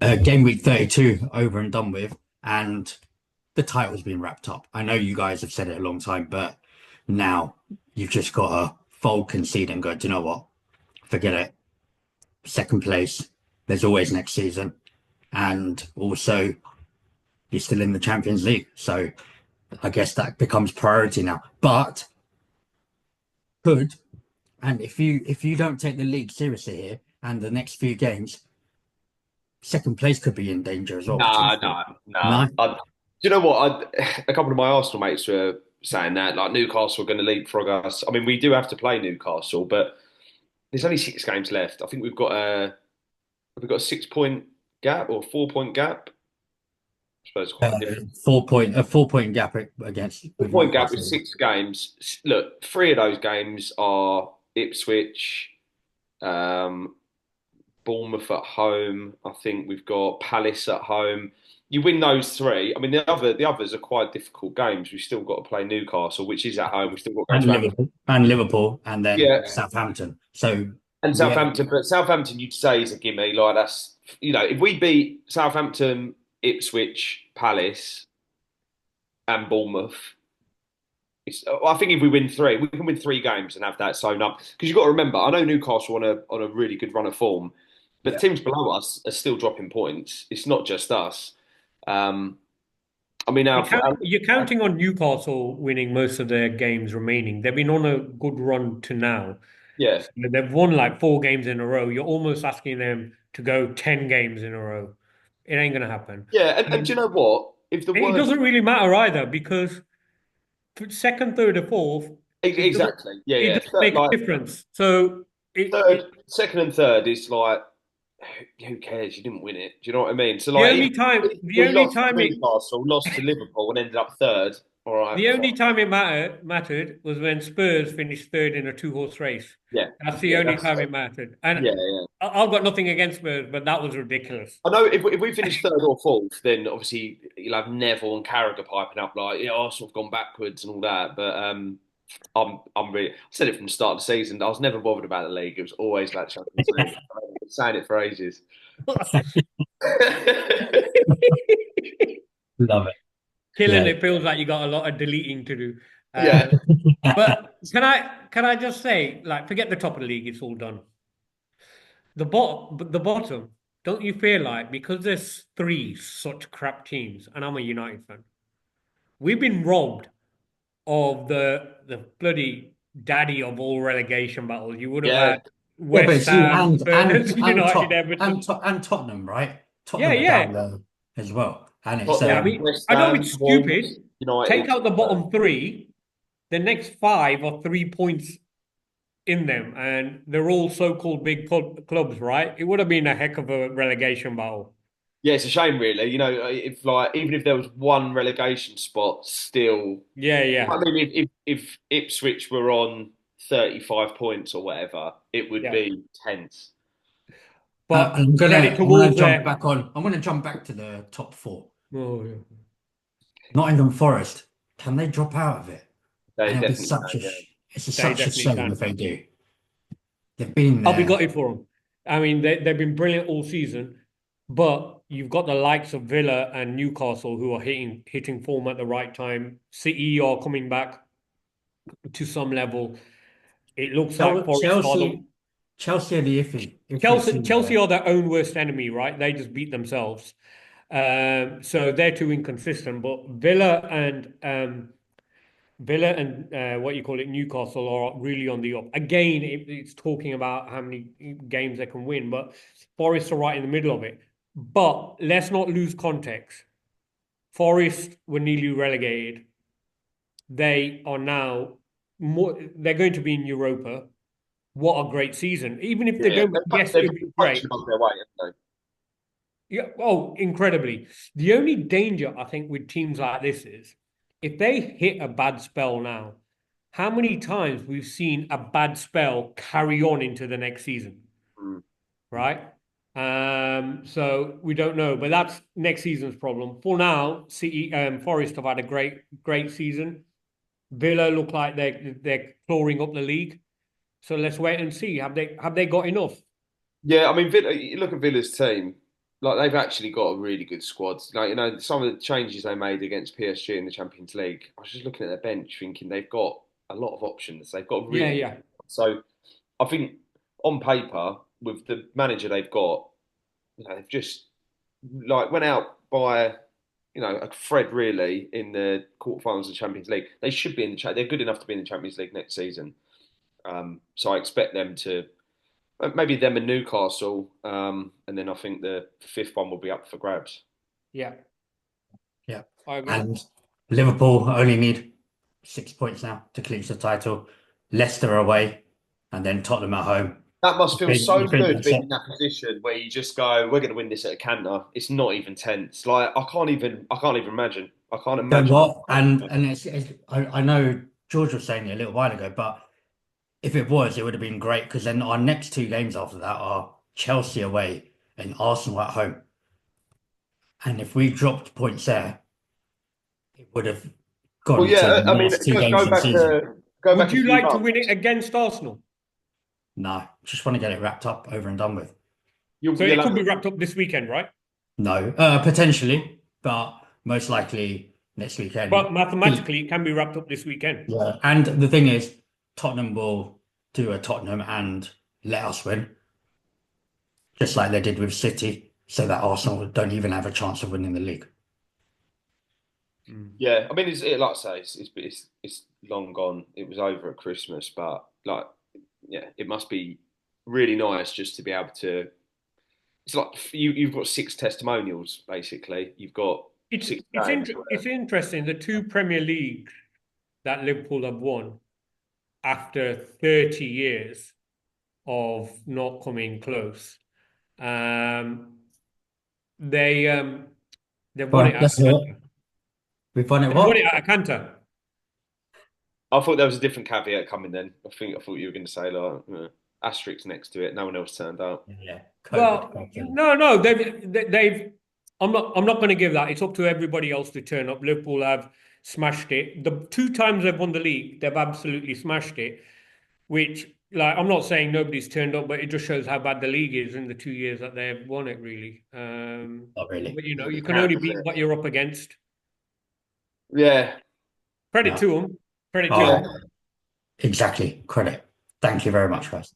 Game week 32 over and done with, and the title's been wrapped up. I know you guys have said it a long time, but now you've just got to fold, concede, and go, do you know what? Forget it. Second place. There's always next season. And also, you're still in the Champions League. So I guess that becomes priority now. But could, and if you don't take the league seriously here and the next few games, second place could be in danger as well, Nah, potentially. nah, nah. No? Do you know what? A couple of my Arsenal mates were saying that, like Newcastle are going to leapfrog us. I mean, we do have to play Newcastle, but there's only 6 games left. I think we've got a 6 point gap or 4 point gap. I suppose it's quite a different 4 point gap against four with point gap with Newcastle. 6 games. Look, 3 of those games are Ipswich, um, Bournemouth at home. I think we've got Palace at home. You win those three. I mean, the others are quite difficult games. We've still got to play Newcastle, which is at home. We've still got to go And to Anfield. Liverpool, and then Yeah, Southampton. So and yeah, Southampton. But Southampton, you'd say is a gimme. Like that's if we beat Southampton, Ipswich, Palace, and Bournemouth, I think if we win three, we can win 3 games and have that sewn up. Because you've got to remember, I know Newcastle on a really good run of form, but yeah. teams below us are still dropping points. It's not just us. Um, I mean, Uh, our You're counting on Newcastle winning most of their games remaining. They've been on a good run to now. yeah, They've won like 4 games in a row. You're almost asking them to go 10 games in a row. It ain't going to happen. yeah, and do you And know what? If the it word doesn't really matter either because second, third, or fourth, exactly, yeah, it yeah, doesn't make a like difference. So third, second, and third is like who cares? You didn't win it. Do you know what I mean? So the like, only if time the we only lost to time it Newcastle, lost to Liverpool, and ended up third, all right, The only fine. time it mattered was when Spurs finished third in a two-horse race. Yeah, That's the yeah, only that's time it mattered. And yeah, yeah. I've got nothing against Spurs, but that was ridiculous. I know if we finish third or fourth, then obviously you'll have Neville and Carragher piping up like, yeah, Arsenal have gone backwards and all that. But I'm really I said it from the start of the season. I was never bothered about the league. It was always about Champions League. I've been saying it for ages. Love it. Killing Yeah. it feels like you got a lot of deleting to do. Yeah, But can I just say, like, forget the top of the league, it's all done. The bottom, don't you feel like because there's three such crap teams, and I'm a United fan, we've been robbed of the bloody daddy of all relegation battles. You would have yeah. had Yeah, but West see, Ham, Spurs, United, Everton. And Tottenham, right? Yeah, Tottenham are down yeah, there as well, and it's yeah. I Tottenham, mean, West I know Ham, it's Wolves, stupid. Take United. out the bottom three. The next five are 3 points in them, and they're all so-called big clubs, right? It would have been a heck of a relegation battle. Yeah, it's a shame, really. If like even if there was one relegation spot, still. Yeah, yeah, I mean, if Ipswich were on 35 points or whatever, it would yeah. be tense. But I'm credit gonna to I'm gonna Wolves jump there. back on. I'm gonna jump back to the top four. Oh, yeah. Nottingham Forest, can they drop out of it? They And it'll be definitely such a can, yeah. it's a, They such a definitely shame if can. they do. They've been I'll be there. gutted for them. I mean, they've been brilliant all season, but you've got the likes of Villa and Newcastle who are hitting form at the right time. City are coming back to some level. It looks like Forest are the Chelsea are the iffy team Chelsea there. are their own worst enemy, right? They just beat themselves. So they're too inconsistent. But Villa and what you call it, Newcastle are really on the up. Again, it's talking about how many games they can win, but Forest are right in the middle of it. But let's not lose context. Forest were nearly relegated. They are now more. They're going to be in Europa. What a great season! Even if Yeah, they're yeah. going, yes, They're it'll be punching great. above their weight, haven't Yeah. Oh, incredibly. The only danger I think with teams like this is if they hit a bad spell now, how many times we've seen a bad spell carry on into the next season, they? Mm. right? So we don't know, but that's next season's problem. For now, City, Forest have had a great season. Villa look like they're clawing up the league. So let's wait and see. Have they got enough? Yeah, I mean, Villa, you look at Villa's team. like they've actually got a really good squad. Like, you know, some of the changes they made against PSG in the Champions League, I was just looking at their bench thinking they've got a lot of options. They've got Yeah, really yeah. so I think on paper with the manager they've got, you know, they've just like went out by a thread really in the quarterfinals of the Champions League. They should be in the they're good enough to be in the Champions League next season. So I expect them to maybe them and Newcastle, and then I think the fifth one will be up for grabs. Yeah, Yeah. I agree. And Liverpool only need 6 points now to clinch the title. Leicester away, and then Tottenham at home. That must feel so You think good that's being it? in that position where you just go, "We're going to win this at a canter." It's not even tense. Like I can't even imagine. I can't Then imagine. what? And I know George was saying it a little while ago, but if it was, it would have been great because then our next two games after that are Chelsea away and Arsenal at home. And if we dropped points there, it would have Well, gone to yeah. the I mean, last two games of the season. go Would back a you few like to win it months. against Arsenal? No, just want to get it wrapped up, over and done with. So You'll it have could be wrapped up this weekend, right? No, potentially, but most likely next weekend. But mathematically, it can be wrapped up this weekend. Yeah, and the thing is, Tottenham will do a Tottenham and let us win, just like they did with City, so that Arsenal don't even have a chance of winning the league. Yeah, I mean, like I say, it's long gone. It was over at Christmas, but like, yeah, it must be really nice just to be able to. It's like you've got six testimonials basically. You've got It's six it's games. it's interesting. The two Premier Leagues that Liverpool have won after 30 years of not coming close. Um, they they've won it Right, at that's it. We've won it they've won it what? at Atlanta. I thought there was a different caveat coming then. I thought you were going to say like asterisk next to it. No one else turned up. Yeah, COVID. Well, no, they've. I'm not going to give that. It's up to everybody else to turn up. Liverpool have smashed it. The two times they've won the league, they've absolutely smashed it. Which, like, I'm not saying nobody's turned up, but it just shows how bad the league is in the 2 years that they've won it. Really, Not really. but you It can only counts, beat yeah. what you're up against. Yeah, Credit No. to them. Credit to yeah. Oh, them. exactly. Credit. Thank you very much, guys.